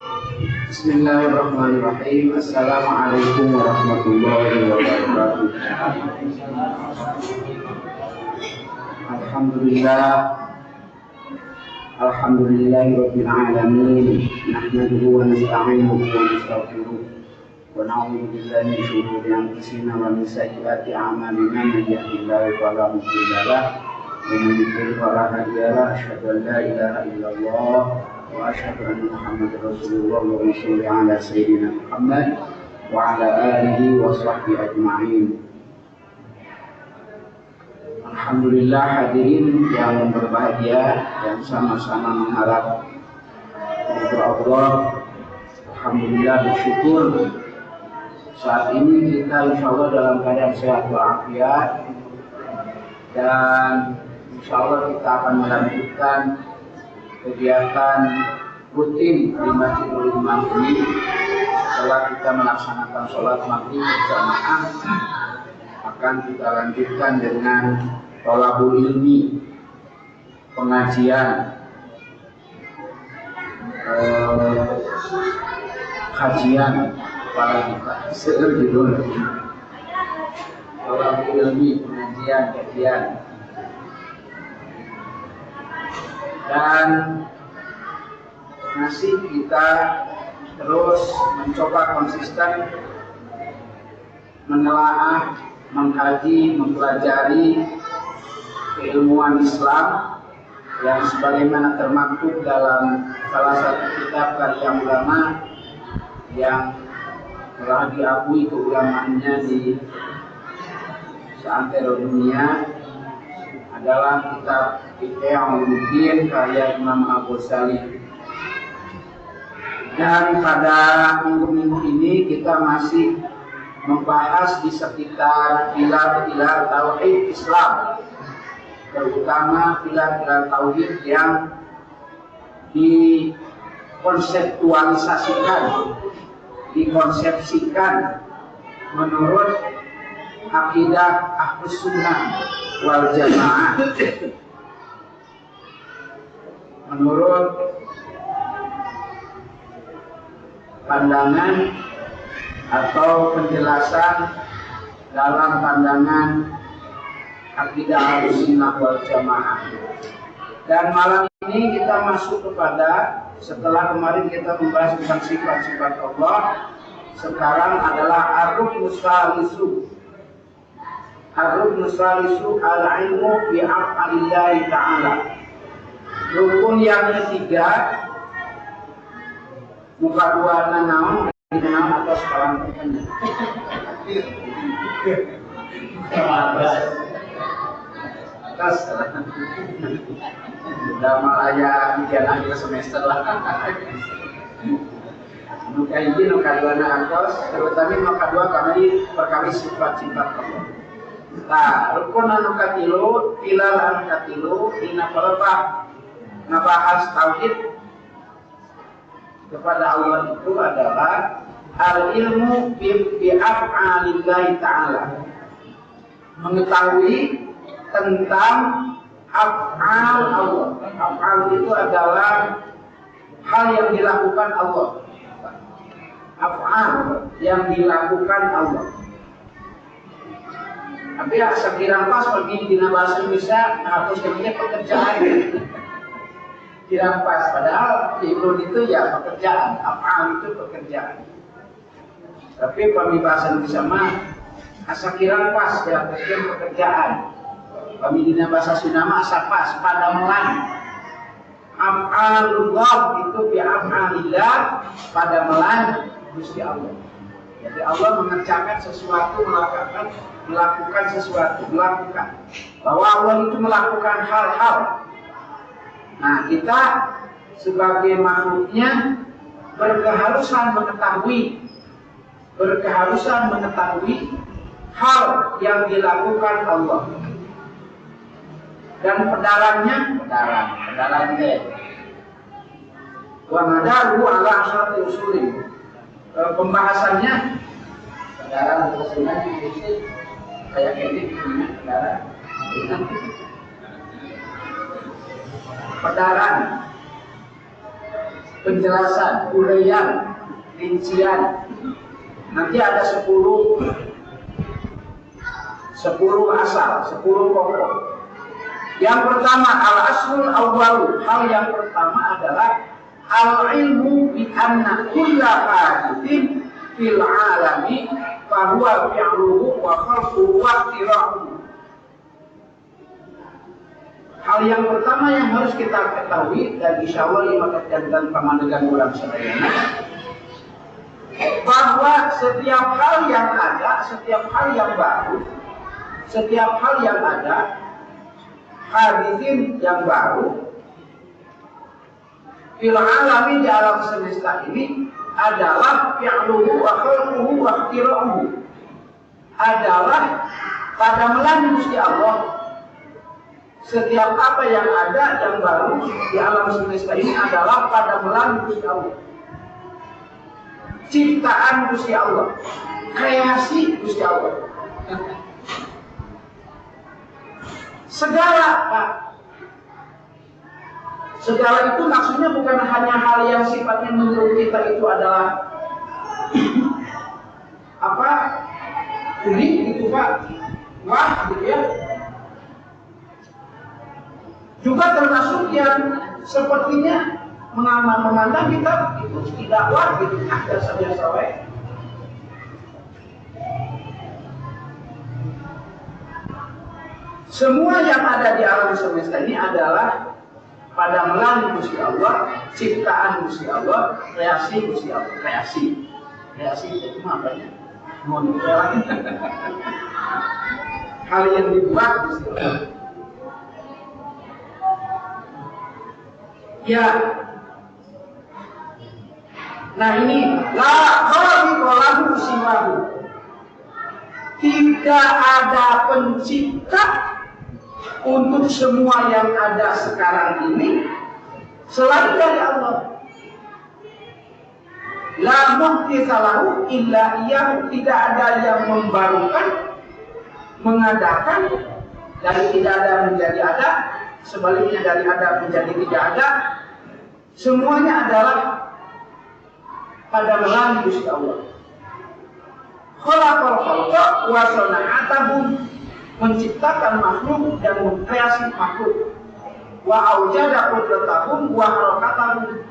Bismillahirrahmanirrahim. Assalamualaikum warahmatullahi wabarakatuh. Alhamdulillah. Alhamdulillahirabbil alamin. Nahmaduhu wa nasta'inuhu wa nastaghfiruh. Wa na'udzu billahi min shururi anfusina wa min sayyiati a'malina. Man yahdihillahu fala mudilla lahu wa man yudlil fala hadiya lahu. Asyhadu an la ilaha illallah wa asyhadu anna Muhammadar Rasulullah wa sholli ala sayyidina Muhammad wa ala alihi wa sahbihi ajma'in. Alhamdulillah hadirin yang berbahagia, yang sama-sama mengharap kepada Allah. Alhamdulillah bersyukur saat ini kita insya Allah dalam keadaan sehat walafiat, dan insya Allah kita akan melanjutkan kegiatan rutin di Masjidul Imam ini. Setelah kita melaksanakan sholat maghrib berjamaah, akan kita lanjutkan dengan thalabul ilmi, pengajian, kajian para kita sejudul thalabul ilmi, pengajian, kajian. Dan masih kita terus mencoba konsisten menelaah, mengkaji, mempelajari keilmuan Islam yang sebagaimana termaktub dalam salah satu kitab karya ulama yang telah diakui keulamaannya di seantero dunia, adalah kitab Ihya Ulumuddin karya Imam Al-Ghazali. Dan pada minggu-minggu ini kita masih membahas di sekitar pilar-pilar tauhid Islam, terutama pilar-pilar tauhid yang dikonsepsikan menurut akidah Ahlus Sunnah wal Jamaah, menurut pandangan atau penjelasan dalam pandangan akidah Ahlus Sunnah wal Jamaah. Dan malam ini kita masuk kepada, setelah kemarin kita membahas tentang sifat-sifat Allah, sekarang adalah ar-ruknus salisu. Ar-ruknus salisu al-ilmu bi af'alillahi ta'ala. Rukun yang ketiga, muka dua naon atau sekarang atas udah malaya ujian akhir semester lah. Muka ini muka dua atas, terutama muka dua kami perkali sifat-sifat Allah. Nah, rukun anu katilu, pilar anu katilu, dina pelebah ngebahas tauhid kepada Allah itu adalah al-ilmu bi af'alillahi ta'ala, mengetahui tentang af'al Allah. Af'al itu adalah hal yang dilakukan Allah. Af'al yang dilakukan Allah. Tapi ya sekiranya pas pergi di bahasa Indonesia harus namanya pekerjaan. Tidak pas, padahal Ibnu itu ya pekerjaan, af'al itu pekerjaan. Tapi pembahasan Indonesia mah asa kirang pas ya pekerjaan. Kami di bahasa Sunda mah asa pas pada melan. Af'alullah itu bi af'alillah, pada melan Gusti Allah. Jadi Allah mengerjakan sesuatu, melakukan sesuatu, bahwa Allah itu melakukan hal-hal. Nah, kita sebagai makhluknya berkeharusan mengetahui hal yang dilakukan Allah. Dan pedarannya wa madaru ala asyrati usulin. Pembahasannya pedaran usulnya kayak gini, pedaran penjelasan, uraian, rincian. Nanti ada 10 asal, 10 pokok. Yang pertama al-aslul awwalu, hal yang pertama adalah al-ilmu bi anna kulla hadithin fil alami fa huwa fi'luhu wa khalquhu wa ikhtirahu. Hal yang pertama yang harus kita ketahui dan insya Allah lima dan pamandegan ulang sedayana, bahwa setiap hal yang ada, setiap hal yang baru, setiap hal yang ada, hadisin yang baru, fil alami di alam semesta ini adalah fi'luhu wa khalquhu wa ikhtirahu, adalah pada melalui Gusti Allah. Setiap apa yang ada yang baru di alam semesta ini adalah pada melalui Gusti Allah. Ciptaan Gusti Allah, kreasi Gusti Allah. Segala, Pak. Segala itu maksudnya bukan hanya hal yang sifatnya menurut kita itu adalah apa? Unik gitu, Pak. Wah, gitu ya. Juga termasuk yang sepertinya memandang kita itu tidak wah gitu, biasa-biasa wae. Semua yang ada di alam semesta ini adalah pada melalui Gusti Allah, ciptaan Gusti Allah, kreasi Gusti Allah, kreasi itu apa ya? Hal yang dibuat Gusti Allah. Ya, nah ini la khaliqalahu siwahu, tidak ada pencipta untuk semua yang ada sekarang ini selain dari Allah. La muhtisalahu illa iyyahu, tidak ada yang membarukan, mengadakan, dari tidak ada menjadi ada, sebaliknya dari ada menjadi tidak ada, semuanya adalah pada melalui Gusti Allah. Khalaqal khalqa wa sana'atahum, menciptakan makhluk dan mengkreasi makhluk. Wa aujada qudratahum wa harakatahum,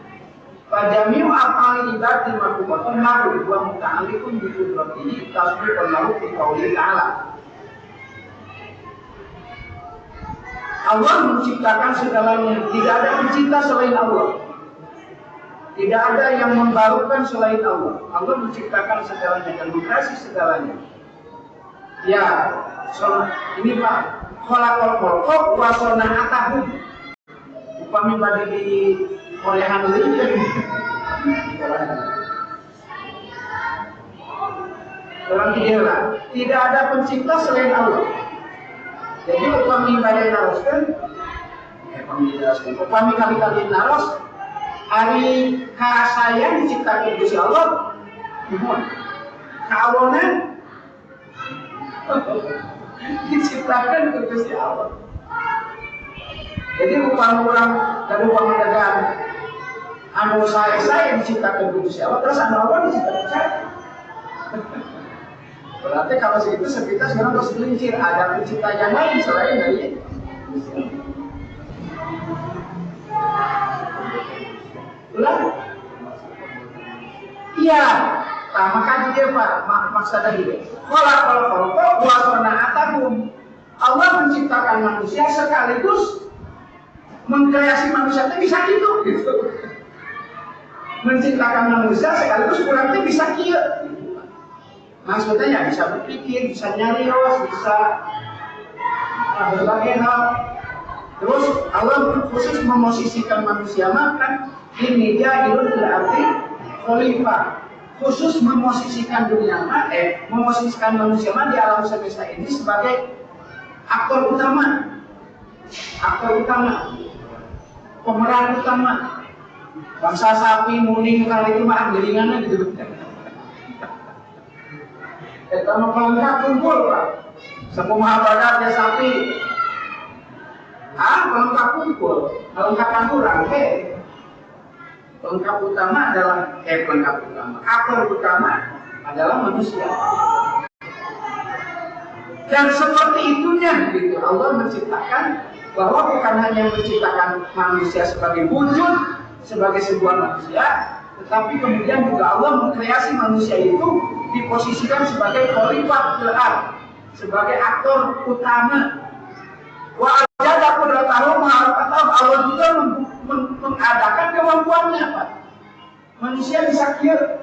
fajami'u af'ali ibadi makhluqatun lahu wa muta'alliqun bi qudratihi tasbiqan lahu fi qouli ta'ala. Allah menciptakan segalanya, tidak ada pencipta selain Allah. Tidak ada yang membarukan selain Allah. Allah menciptakan segalanya dan mengkasih segalanya. Ya, ini Pak, khalaqal khalqa wa sana'atahum. Upami bade di olehan leuwih. Orang tidak ada pencipta selain Allah. Jadi upami badai naroskeun, upami kali-kali naros, hari kasayang diciptakan Gusti Allah, kawonan diciptakan Gusti Allah. Jadi upami orang dan upami dagang, anu saya diciptakan Gusti Allah, terus anu Allah diciptakan saya. Berarti kalau segitu kita sekarang harus gelincir, ada pencipta yang lain selain dari ulang. Iya, nah maka dia Pak, maksudnya gitu. Khalaqal khalqa wa sana'atahum. Allah menciptakan manusia sekaligus mengkreasi manusia itu bisa gitu. Menciptakan manusia sekaligus kurangnya bisa kieu. Maksudnya ya bisa berpikir, bisa nyarios, bisa berbagai hal. Terus Allah khusus memosisikan manusia makan ini dia ilmu berarti khalifah, khusus memosisikan dunia memosisikan manusia di alam semesta ini sebagai aktor utama, pemeran utama. Bangsa sapi muning kali itu mah gelingannya gitu. Kita mau pelengkap kumpul Pak, sepuh badat ya sapi. Pelengkap kumpul, pelengkapan kurang aktor utama adalah manusia. Dan seperti itunya gitu Allah menciptakan, bahwa bukan hanya menciptakan manusia sebagai wujud, sebagai sebuah manusia, tetapi kemudian juga Allah mengkreasi manusia itu diposisikan sebagai khalifah fil ardh, sebagai aktor utama. Wa ajada qudratahu ma'arifatahu, Allah juga mengadakan kemampuannya, Pak. Manusia bisa kira.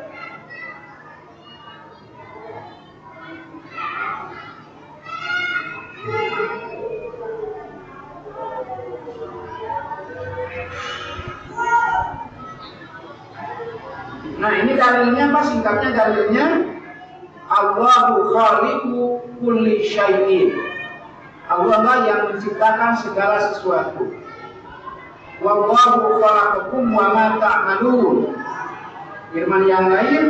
Nah, ini dalilnya Pak, singkatnya dalilnya Allahu khaliqu kulli syai'in. Allah lah yang menciptakan segala sesuatu. Wallahu khalaqakum wa ma ta'malun. Firman yang lain,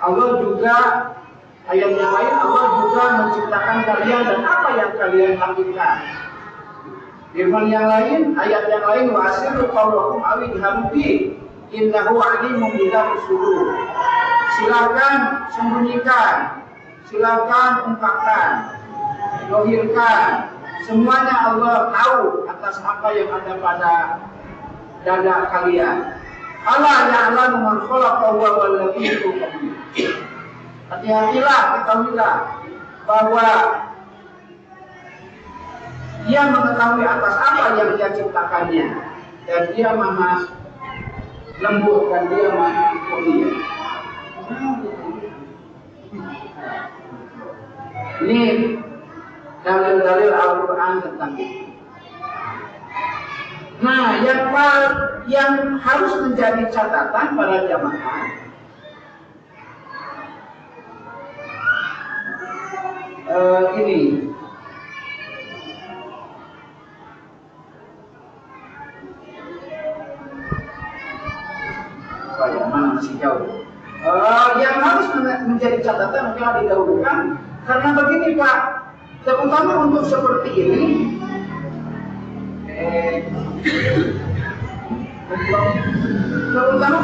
Allah juga, ayat yang lain, Allah juga menciptakan kalian dan apa yang kalian lakukan. Firman yang lain, ayat yang lain, wa asirru qawlakum aw idharu bi innahu alimun bidzati sudur. Silakan sembunyikan, silakan ungkapkan, dohirkan, semuanya Allah tahu atas apa yang ada pada dada kalian. Allah ya'lamu man khalaqa wa huwal latiful khabir. Hati-hatilah, ketahuilah bahwa Dia mengetahui atas apa yang Dia ciptakannya, dan Dia Maha lembut dan Dia Maha mulia. Ini dalil-dalil Al-Quran tentang itu. Nah, yang harus menjadi catatan para jamaah, ini mana masih jauh. Yang harus menjadi catatan adalah didahulukan, karena begini Pak, terutama untuk seperti ini, terutama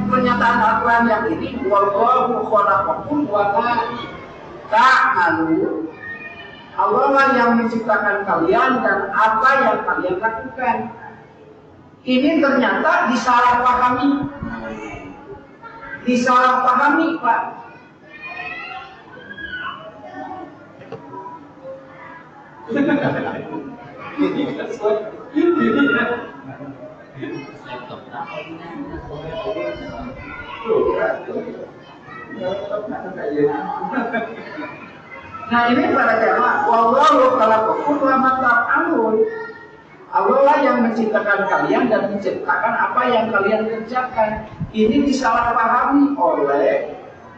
pernyataan Al-Quran yang ini, wallahu khalaqakum wa ma ta'malun. Allah lah yang menciptakan kalian dan apa yang kalian lakukan. Ini ternyata disalahpahami Pak. Nah, ini para jamaah, wallahu khalaqakum wa ma ta'malun. Allah lah yang menciptakan kalian dan menciptakan apa yang kalian kerjakan. Ini disalahpahami oleh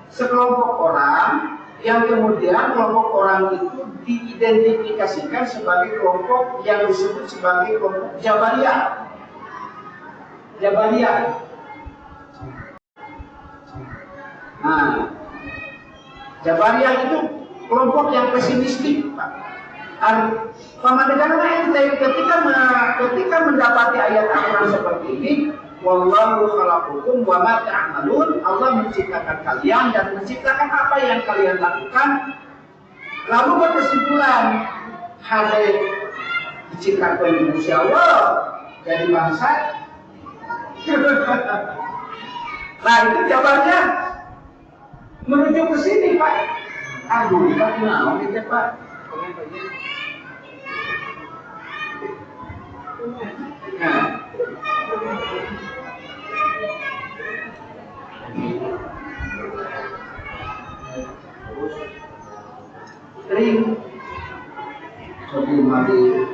sekelompok orang, yang kemudian kelompok orang itu diidentifikasikan sebagai kelompok yang disebut sebagai kelompok Jabariyah. Nah, Jabariyah itu kelompok yang pesimistik, Pak. Pemandangan ente ketika mendapati ayat Al-Quran seperti ini, wallahu khalaqakum wa ma ta'malun, Allah menciptakan kalian dan menciptakan apa yang kalian lakukan, lalu berkesimpulan, hadai diciptakan manusia Allah jadi bangsa. Nah, itu jawabannya menuju ke sini Pak. Aduh, Pak, kenapa gitu Pak? Nah, sering sebelum mati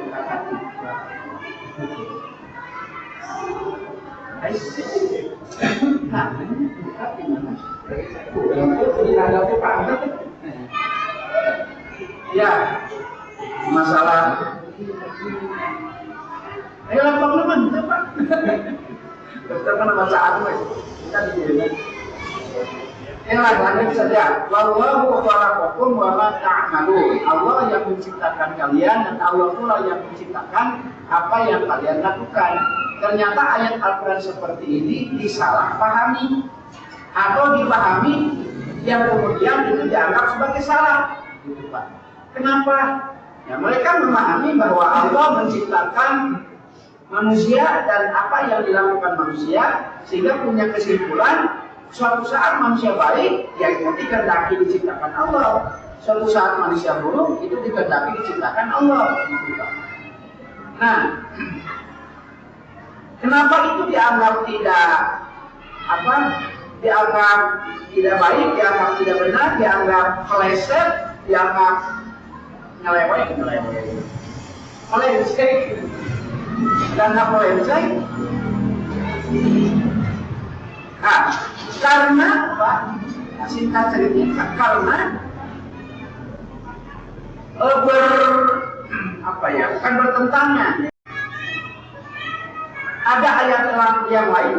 ya masalah. Ayo lapor teman, Pak. Kita kan bacaan wes. Kita di sini. Lanjut saja. Wallahu khalaqakum wa ma ta'malun. Allah yang menciptakan kalian dan Allah pula yang menciptakan apa yang kalian lakukan. Ternyata ayat Al-Quran seperti ini disalahpahami atau dipahami yang kemudian itu dianggap sebagai salah. Gitu, Pak. Kenapa? Ya, mereka memahami bahwa Allah menciptakan manusia dan apa yang dilakukan manusia sehingga punya kesimpulan suatu saat manusia baik ya itu dikehendaki diciptakan Allah, suatu saat manusia buruk itu dikehendaki diciptakan Allah. Nah, kenapa itu dianggap tidak dianggap tidak baik, dianggap tidak benar, dianggap meleset, dianggap melenceng, dianggap melenceng? Nah, karena apa? Singkat ceritanya, karena bukan bertentangan. Ada ayat yang lain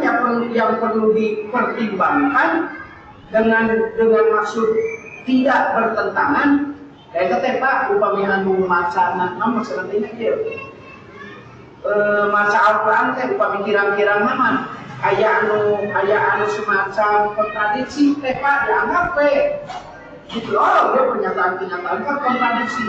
yang perlu dipertimbangkan dengan maksud tidak bertentangan. Kayak kata Pak, upami anu maca maksudnya dia maca Al-Quran teh upami kirang-kirang nama kayak anu semacam kontradiksi teh Pak dianggap gitu loh, dia pernyataan kan kontradiksi.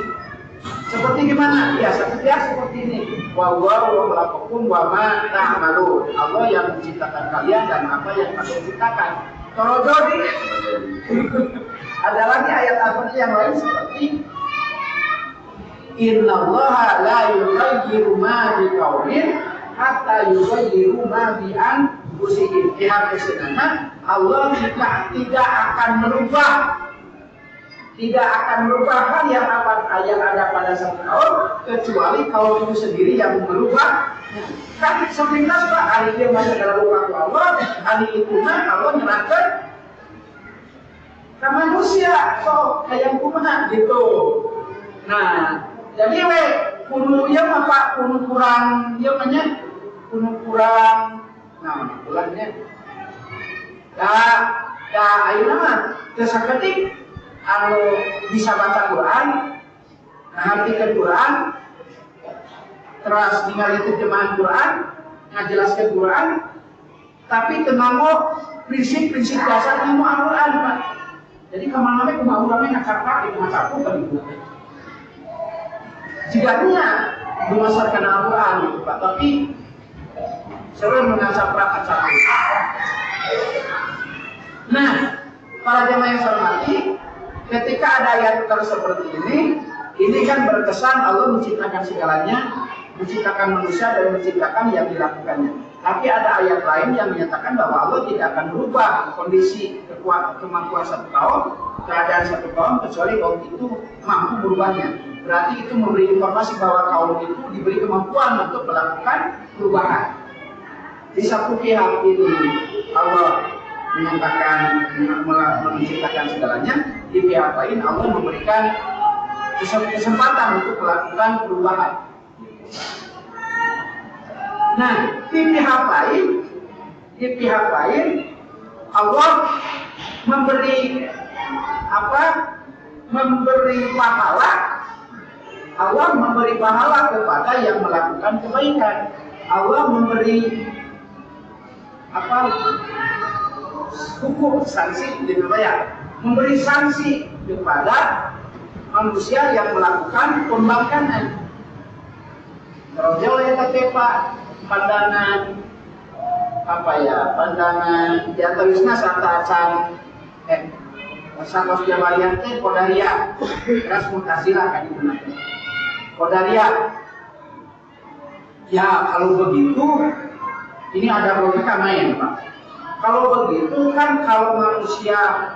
Seperti gimana? Ya seperti ini. Wallahu khalaqakum wa ma ta'malun. Allah yang menciptakan kalian dan apa yang kalian ciptakan. Kalau jadi ada lagi ayat Al-Quran yang lain seperti Innallaha la yughayyiru ma biqaumin hatta yughayyiru ma bi anfusihim. Pihak kesenangan Allah tidak akan merubah hal yang ada pada satu kaum kecuali kaum itu sendiri yang merubah. Kan sepintas Pak, hari dia masih dalam lupa Allah, hari itu mah Allah nyerahkan ke manusia, so kayak kumaha gitu. Nah, jadi kudu ya apa kudu kurang dia banyak kudu kurang. Nah, pulangnya. Ayeuna mah teu saketik anu bisa baca Quran, ngartikeun Quran, terus ningali terjemahan Quran, ngajelaskeun Quran, tapi teu nganggo prinsip-prinsip dasar ilmu Al-Quran, Pak. Jadi kemana-mana kemauannya ngakar-ngakar itu macapu kan itu. Jiganya berdasarkan Al-Quran gitu Pak, tapi sering mengasap-asap. Nah, para jemaah yang saya hormati, ketika ada ayat seperti ini kan berkesan Allah menciptakan segalanya, menciptakan manusia dan menciptakan yang dilakukannya. Tapi ada ayat lain yang menyatakan bahwa Allah tidak akan berubah kondisi kemampuan satu kaum, keadaan satu kaum, kecuali kaum itu mampu berubahnya. Berarti itu memberi informasi bahwa kaum itu diberi kemampuan untuk melakukan perubahan. Di satu pihak ini Allah menyatakan menciptakan segalanya, di pihak lain Allah memberikan kesempatan untuk melakukan perubahan. Nah, di pihak lain Allah memberi pahala. Allah memberi pahala kepada yang melakukan kebaikan. Allah memberi hukum sanksi memberi sanksi kepada manusia yang melakukan pembangkangan. Kalau jauh ya Pak, pandangan di antawisna satacan sanos jabarian teh kodaria ras mutasila kan itu nanti kodaria. Ya kalau begitu ini ada logika main Pak. Kalau begitu kan kalau manusia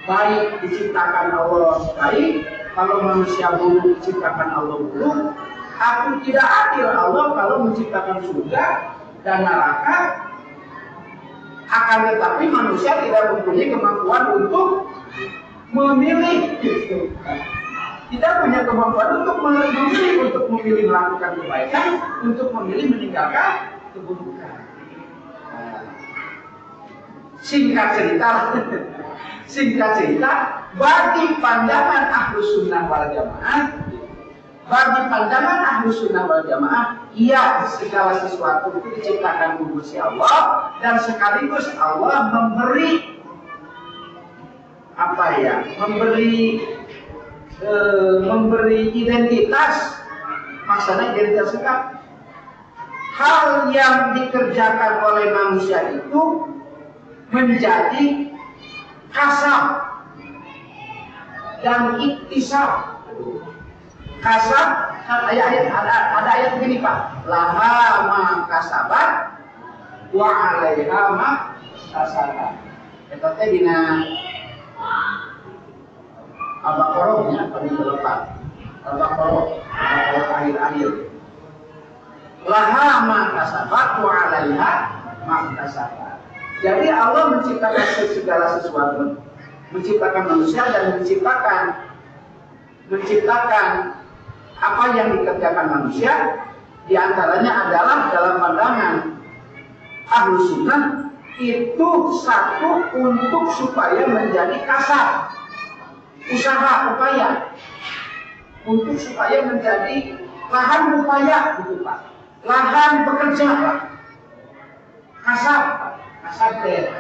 baik diciptakan Allah baik, kalau manusia buruk diciptakan Allah buruk. Aku tidak adil Allah kalau menciptakan surga dan neraka, akan tetapi manusia tidak mempunyai kemampuan untuk memilih. Tidak punya kemampuan untuk memilih melakukan kebaikan, untuk memilih meninggalkan keburukan. Singkat cerita, bagi pandangan Ahlus Sunnah wal Jamaah, iya, segala sesuatu itu diciptakan oleh Gusti Allah, dan sekaligus Allah memberi memberi identitas, maksudnya identitas segala hal yang dikerjakan oleh manusia itu menjadi kasab dan iktisab. Kasab, ada ayat begini Pak, laha ma kasabat wa alaiha ma kasabat. Eta teh dina Al-Baqarah akhir-akhir. Laha ma kasabat wa alaiha ma kasabat. Jadi Allah menciptakan segala sesuatu, menciptakan manusia dan menciptakan apa yang dikerjakan manusia, diantaranya adalah dalam pandangan Ahlus Sunnah itu satu untuk supaya menjadi kasar, usaha upaya untuk supaya menjadi lahan upaya gitu Pak, lahan bekerja Pak, kasar deh.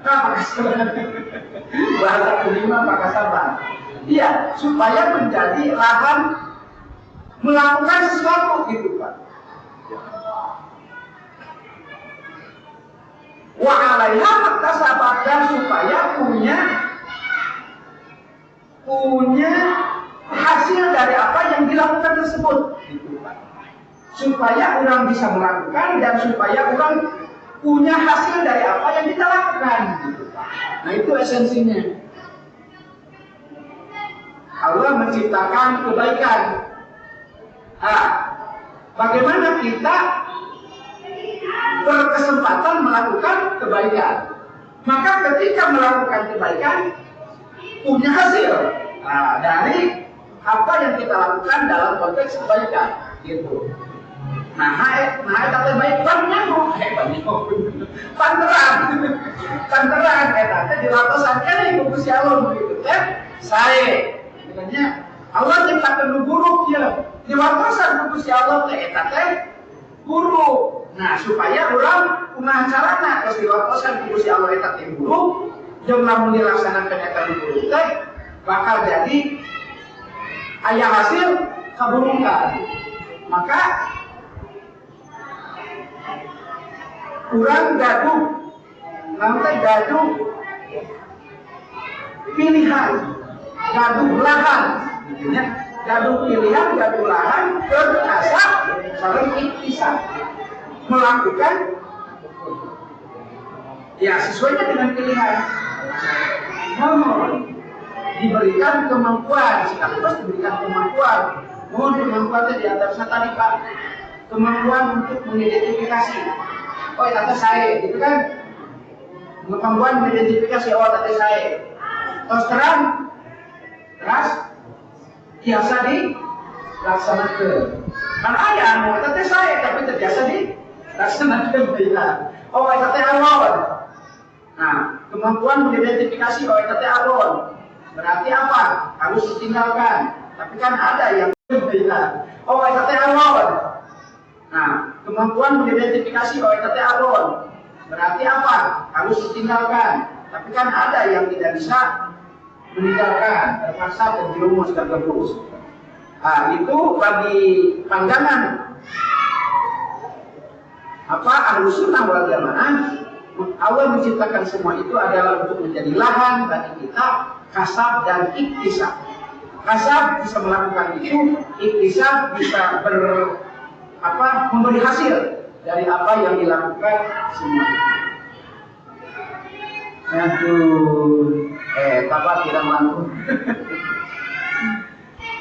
Apa kasar? Bahasa kelima Pak kasaban. Iya, supaya menjadi lahan melakukan sesuatu gitu Pak. Wa alaiha maktasabat, dan supaya punya hasil dari apa yang dilakukan tersebut gitu Pak. Supaya orang bisa melakukan dan supaya orang punya hasil dari apa yang kita lakukan gitu Pak. Nah itu esensinya. Allah menciptakan kebaikan. Bagaimana kita berkesempatan melakukan kebaikan? Maka ketika melakukan kebaikan punya hasil dari apa yang kita lakukan dalam konteks kebaikan, gitu. Nah, eta baik banyak panteran eta teh dilatosan keneh ku Gusti Allah begitu teh. Sae sebenarnya Allah ciptakeun buruk ya. Diwatosan ku Gusti Allah teh eta teh buruk. Nah, supaya urang kumaha carana geus diwatosan ku Gusti Allah eta teh buruk, jeung lamun dilaksanakeun eta buruk teh bakal jadi aya hasil keburukan. Maka kurang gaduh pilihan, gaduh lahan, gaduh pilihan, gaduh lahan, berasal saling iktisab, melakukan ya sesuainya dengan pilihan. Mohon diberikan kemampuan, sekaligus diberikan kemampuan. Mohon kemampuannya di atasnya tadi Pak, kemampuan untuk mengidentifikasi. Oh, tante saya, gitu kan? Kemampuan mengidentifikasi, oh tante saya. Terus terang, biasa dilaksanakan. Kan ayah, mau tante saya, tapi terbiasa dilaksanakan. Oh, tante awal. Nah, kemampuan mengidentifikasi, oh tante awal. Berarti apa? Harus ditinggalkan. Tapi kan ada yang berbeda. Oh, tante awal. Nah, kemampuan mengidentifikasi bahwa itu abon. Berarti apa? Harus ditinggalkan. Tapi kan ada yang tidak bisa meninggalkan, terpaksa terjerumus tergebus. Itu bagi pandangan Ahlus Sunnah wal Jamaah, Allah menciptakan semua itu adalah untuk menjadi lahan bagi kita kasab dan iktisab. Kasab bisa melakukan itu, iktisab bisa memberi hasil dari apa yang dilakukan semua. Aduh, apa tidak mampu.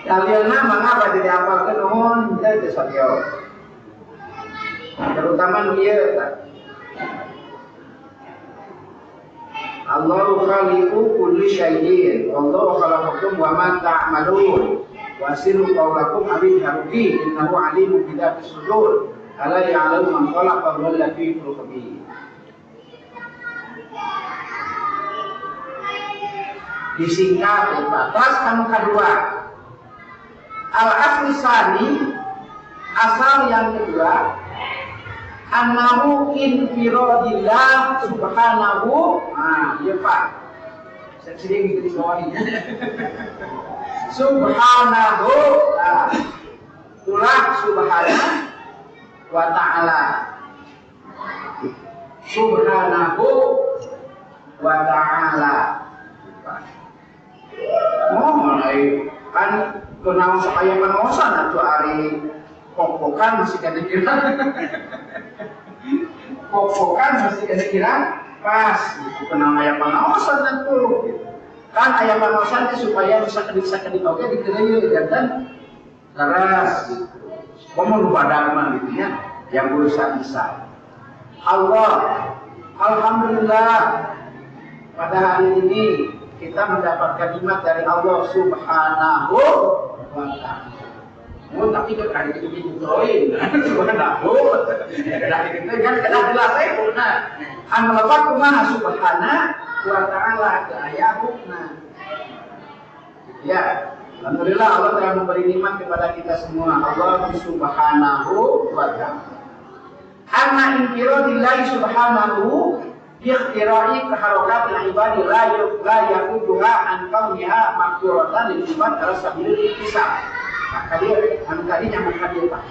Kalian mengapa jadi apa kenuhun dari Satyo? Terutama dia. Allahu khaliqu kulli syai'in, wallahu khalaqakum wa ma ta'malun. Wasiru qawlakum abid harubi innahu alimun bidatis sudur ala ya'lamu man khalaqa wal latiful khabir. Disingkat terus kamu kedua al-asli sani, asal yang kedua annahu infiradillah subhanahu. Iya Pak, saya sering di bawahnya subhanahu, itulah subhanahu wa ta'ala, subhanahu wa ta'ala. Kan kenal supaya pengawasan atau hari kokokan masih kira kokokan masih kira pas kenal ayam pengawasan itu kan ayam pengawasan itu supaya bisa kedik oke dikira dan keras kamu lupa dharma gitu ya yang berusaha bisa Allah. Alhamdulillah pada hari ini kita mendapatkan nikmat dari Allah Subhanahu wa ta'ala. Tapi kali itu dibutuhin, subhanahu. Kali itu kan kena jelas nah. An-lafaz kumaha subhanahu wa ta'ala ayatuna. Ya, alhamdulillah Allah telah memberi nikmat kepada kita semua. Allah Subhanahu wa ta'ala. Anna infiradillahi subhanahu biikhtirai keharokat al-ibadi la yakuduha an kauniha makduratan lil-ibad ala sabilil iktisab. Tadi yang menghadir Pak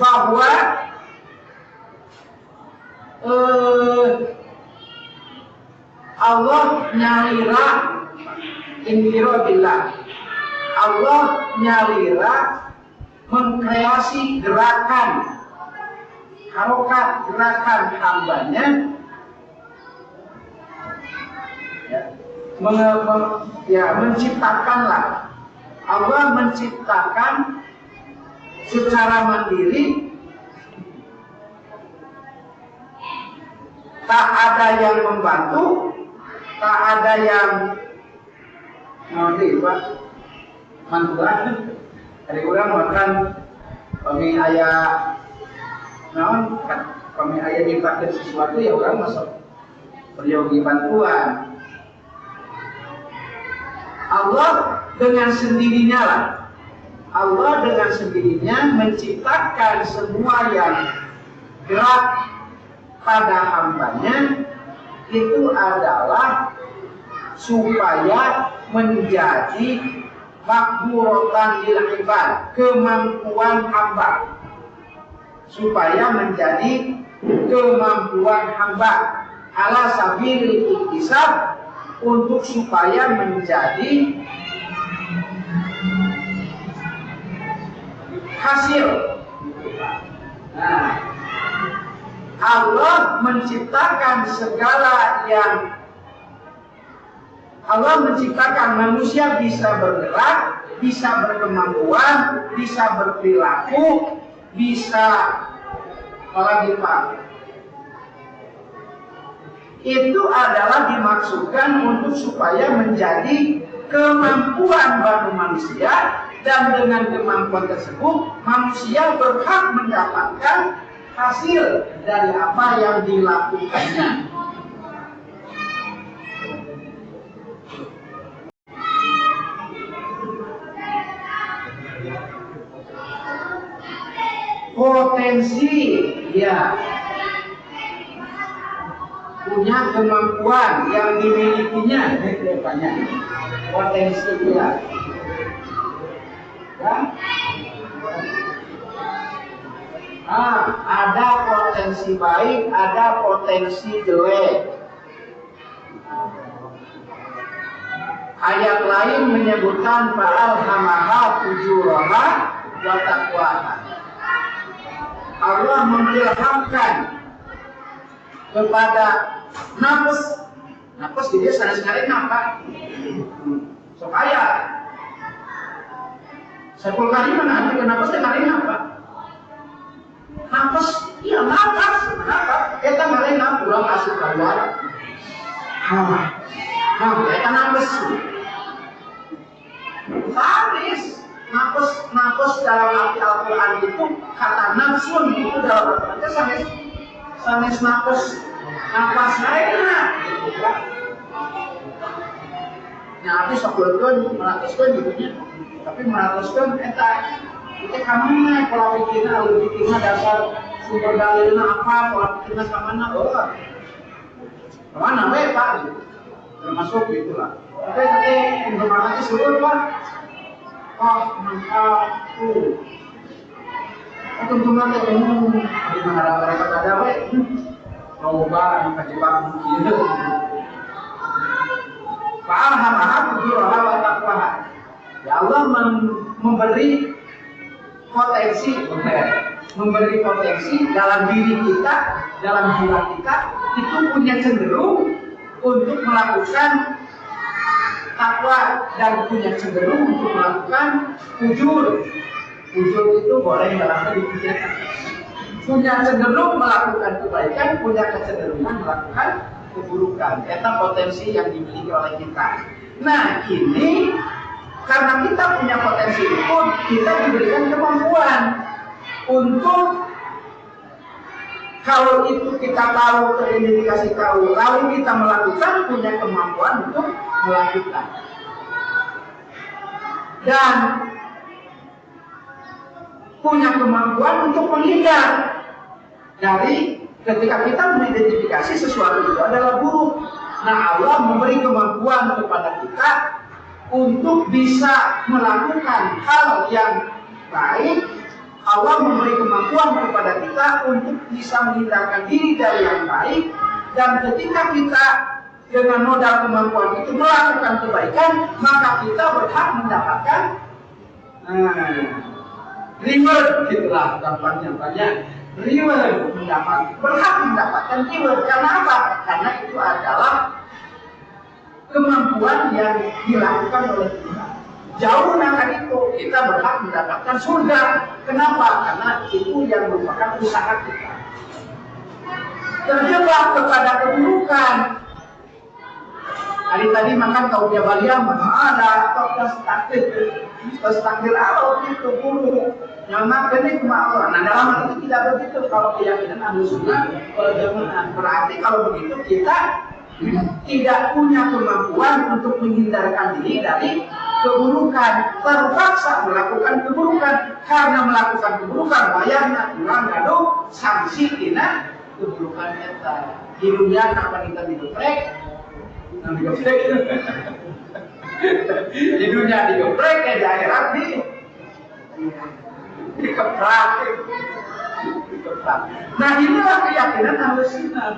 bahwa Allah nyalira infiradillah, Allah nyalira mengkreasi gerakan harokat gerakan hambanya menciptakanlah. Allah menciptakan secara mandiri, tak ada yang membantu, tak ada yang ngerti Pak mantuan. Ada orang makan kami ayah naon kami ayah dipakai sesuatu ya orang masuk peryogi bantuan. Allah dengan sendirinya lah, Allah dengan sendirinya menciptakan semua yang gerak pada hambanya itu adalah supaya menjadi makduratan lil ibad, kemampuan hamba, supaya menjadi kemampuan hamba ala sabilil iktisab, untuk supaya menjadi hasil. Nah, Allah menciptakan segala yang Allah menciptakan manusia bisa bergerak, bisa berkemampuan, bisa berperilaku, bisa apalagi Pak. Itu adalah dimaksudkan untuk supaya menjadi kemampuan bagi manusia, dan dengan kemampuan tersebut manusia berhak mendapatkan hasil dari apa yang dilakukannya. Potensi ya punya kemampuan yang dimilikinya banyak potensi dia ya. Ada potensi baik, ada potensi jelek. Ayat lain menyebutkan fa'alhamaha fujuraha wa taqwaha. Allah mengilhamkan kepada nafas dia sekali-sekali apa? Supaya sepuluh kali mana arti nafas sekali apa? Nafas, iya nafas. Kita ngalih nafas pulang asal keluar. Kita nafas. Habis nafas dalam arti Al-Quran itu kata nafsun itu dalam Al-Quran sampai sanes napas napas lainnya gitu kan. Nah habis sakuleun meratuskeun gitu nya. Tapi meratuskeun eta itu kamana pola pikirna alur pikirna dasar sumber dalilna apa pola pikirna kamana kemana we Pak gitu. Termasuk gitulah. Tapi informasi seluruh Pak. Oh mantap tuh. Teman-teman ketemu di masyarakat ada we. Coba dikajibak gitu. Fa'alhamaha fujuraha wa taqwaha. Ya Allah memberi potensi dalam diri kita, dalam jiwa kita itu punya cenderung untuk melakukan takwa dan punya cenderung untuk melakukan fujur. Fujur itu boleh dalam diri kita. Punya cenderung melakukan kebaikan, punya kecenderungan melakukan keburukan. Itu potensi yang dimiliki oleh kita. Nah ini karena kita punya potensi itu, kita diberikan kemampuan untuk kalau itu kita tahu, teridentifikasi tahu, lalu kita melakukan, punya kemampuan untuk melakukan. Dan punya kemampuan untuk menghindar dari ketika kita mengidentifikasi sesuatu itu adalah buruk. Nah Allah memberi kemampuan kepada kita untuk bisa melakukan hal yang baik. Allah memberi kemampuan kepada kita untuk bisa menghindarkan diri dari yang baik. Dan ketika kita dengan modal kemampuan itu melakukan kebaikan, maka kita berhak mendapatkan reward, gitulah gampangnya banyak. Reward berhak mendapatkan reward. Karena apa? Karena itu adalah kemampuan yang dilakukan oleh kita. Jauh akan itu kita berhak mendapatkan surga. Kenapa? Karena itu yang merupakan usaha kita. Terjebak kepada keburukan. Tadi makan tahu jabalia mana ada atau takdir Allah itu buruk. Nyamak ini cuma Allah. Nah dalam hal itu tidak begitu. Kalau keyakinan ahlu sunnah berarti kalau begitu kita tidak punya kemampuan untuk menghindarkan diri dari keburukan, terpaksa melakukan keburukan. Karena melakukan keburukan bayarnya kurang lalu sanksi tina keburukan kita. Di dunia kapan kita digeprek, di dunia digeprek, di akhirat dikeprak. Nah inilah keyakinan ahlu sunnah.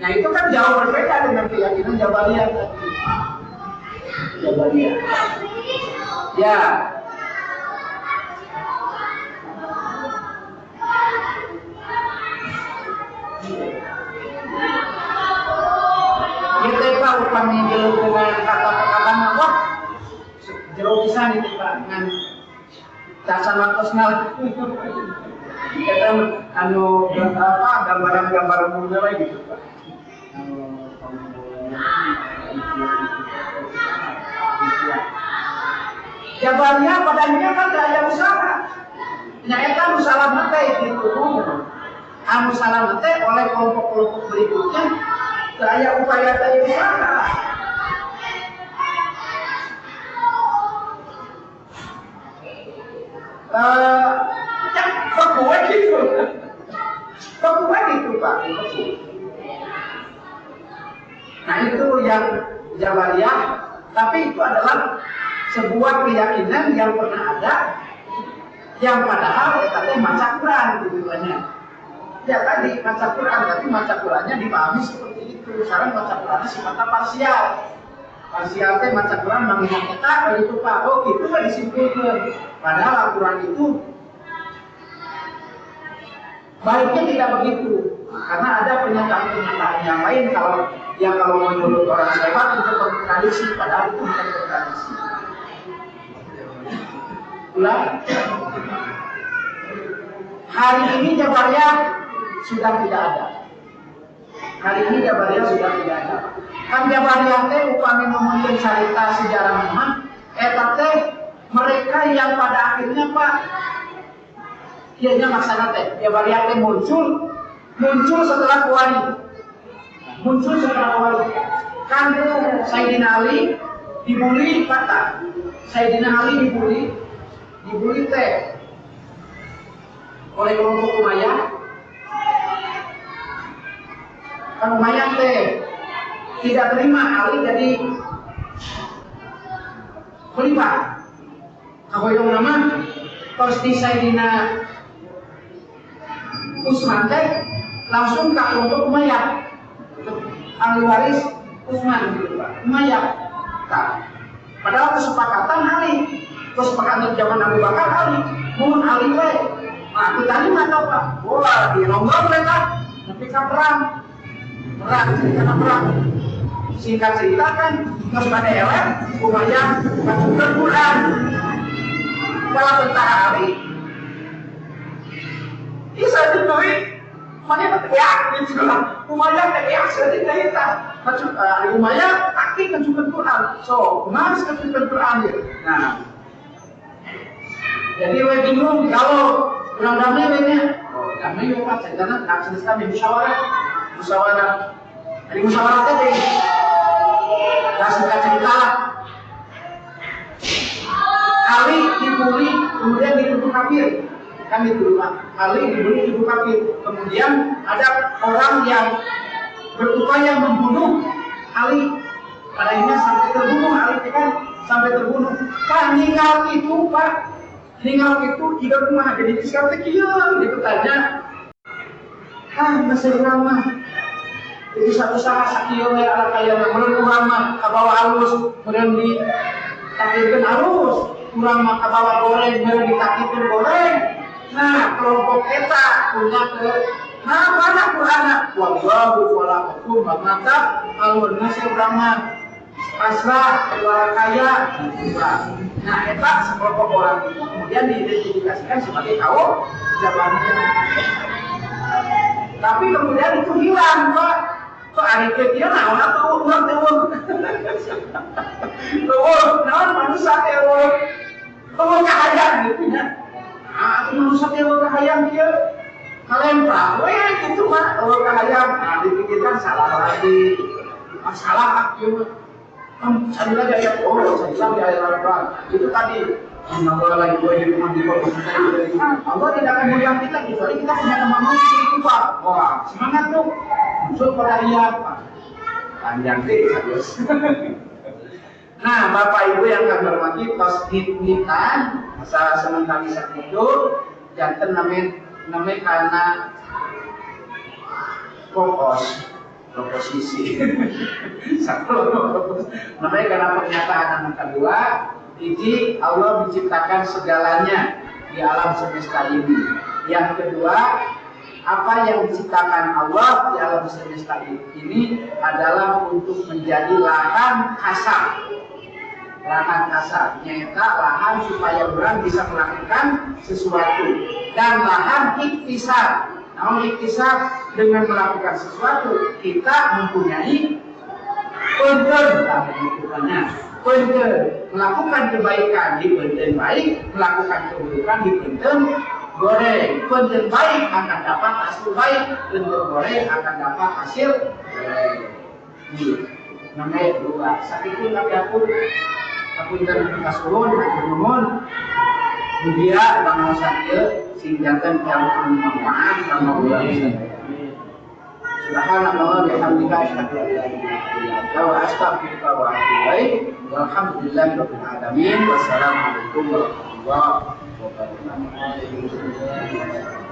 Nah itu kan jauh berbeda dengan keyakinan Jabariyah tadi. Jabariyah. Ya. Kita tahu upami jauh dengan kata-kata apa? Jauh bisa nih dengan casan wakosnal. Kita gambaran-gambaran muda lagi gitu Pak. Jabarnya padanya kan daya usaha. Nyata usaha mate gitu. Usaha mate oleh kelompok-kelompok berikutnya daya upaya daya usaha. Yang berbuat gitu. Berbuat gitu Pak. Nah itu yang Jabariyah, tapi itu adalah sebuah keyakinan yang pernah ada, yang padahal katanya maca Quran gitu banyak. Ya tadi maca Quran, tapi maca Qurannya dipahami seperti itu. Sekarang maca Qurannya sifatnya parsial. Parsial teh maca Quran mengingat kita kalau itu Pak, oh gitu lah disimpulkan. Padahal Al-Quran itu baiknya tidak begitu. Karena ada pernyataan-pernyataan yang lain kalau menurut orang hebat itu kontradiksi, padahal itu bukan kontradiksi. Ulang. Hari ini Jabariyah sudah tidak ada. Hari ini Jabariyah sudah tidak ada. Kan Jabariyah teh upami ngomongin cerita sejarah Muhammad, eta teh mereka yang pada akhirnya Pak, kianya maksana teh Jabariyah teh muncul muncul setelah wali. Muncul setelah wali. Kan Sayyidina Ali dibully kata. Sayyidina Ali dibully teh oleh kelompok Umayyah. Kan Umayyah teh tidak terima Ali jadi khalifah. Kagoyong nama terus di Sayyidina Utsman teh langsung ke kelompok Umayyah. Ahli waris Utsman gitu Pak. Umayyah. Nah, padahal kesepakatan Ali, kesepakatan zaman Abu Bakar Ali, mohon Ali we. Nah, kita tadi mana Pak? Wah, di Rongga mereka, tapi kan perang, karena perang. Singkat cerita kan, terus pada elek, Umayyah masukkan Quran. Kalau tentara Ali, bisa ditulis. Mana berteriak gitu lah, Umayyah berteriak sedikit kita, Umayyah taktik menunjukkan Quran, so kemarin menunjukkan Quran dia. Nah, jadi we bingung kalau kurang damai wenya, damai we pak, karena tak selesai di musyawarah, dari musyawarah tadi, kasih cerita lah. Ali dibully, kemudian dituduh kafir. Kan itu Pak, Ali dibully ibu kafir. Kemudian ada orang yang berupaya membunuh Ali. Pada akhirnya sampai terbunuh Ali kan sampai terbunuh. Pak ninggal itu Pak, ninggal itu tidak rumah jadi sekarang kieu gitu tanya. Masih ramah. Jadi satu saat sakieu we ala kaya meureun urang mah kabawa alus, meureun di takdirkeun alus, urang mah kabawa goreng, meureun ditakdirkeun goreng. Nah, kelompok kita punya mana Qur'ana? Wallahu wala hukum maka alun nasi ulama pasrah keluar kaya juga. Nah, eta sekelompok orang itu kemudian diidentifikasikan sebagai kaum Jabariyah. Tapi kemudian itu hilang, Pak. Kok hari dia naon atuh urang teh weuh. Tuh, naon manusia teh weuh. Tuh kahayang gitu nya. Aku manusia tewa kahayang dia kalian tahu ya gitu mah tewa kahayang. Nah dipikirkan salah lagi masalah aku cari lagi ayat cari lagi ayat Al-Quran itu tadi Allah lagi gue di rumah di kota Allah tidak akan muliakan kita kecuali kita punya kemampuan itu Pak. Wah semangat tuh muncul pada ayat panjang deh serius. Nah, Bapak Ibu yang kami hormati, tasdid-nitan masa sementara saat itu jantan namanya karena proposisi satu namanya karena pernyataan yang kedua jadi Allah menciptakan segalanya di alam semesta ini. Yang kedua apa yang diciptakan Allah di alam semesta ini adalah untuk menjadi lahan kasar. Lahan kasar, nyata lahan supaya orang bisa melakukan sesuatu dan lahan iktisar. Namun iktisar dengan melakukan sesuatu kita mempunyai punten, melakukan kebaikan di punten baik, melakukan keburukan di punten goreng. Punten baik akan dapat hasil baik, punten goreng akan dapat hasil goreng. Namanya dua. Saat itu tapi aku ingin kasulun, nuhun, dia bangau sakit, sing jantan yang manfaat sama ulang. Subhanallah, bihamdika asyhadu an la ilaha illa anta wa astaghfiruka wa atubu ilaik. Walhamdulillahirabbil alamin. Wassalamualaikum warahmatullahi wabarakatuh.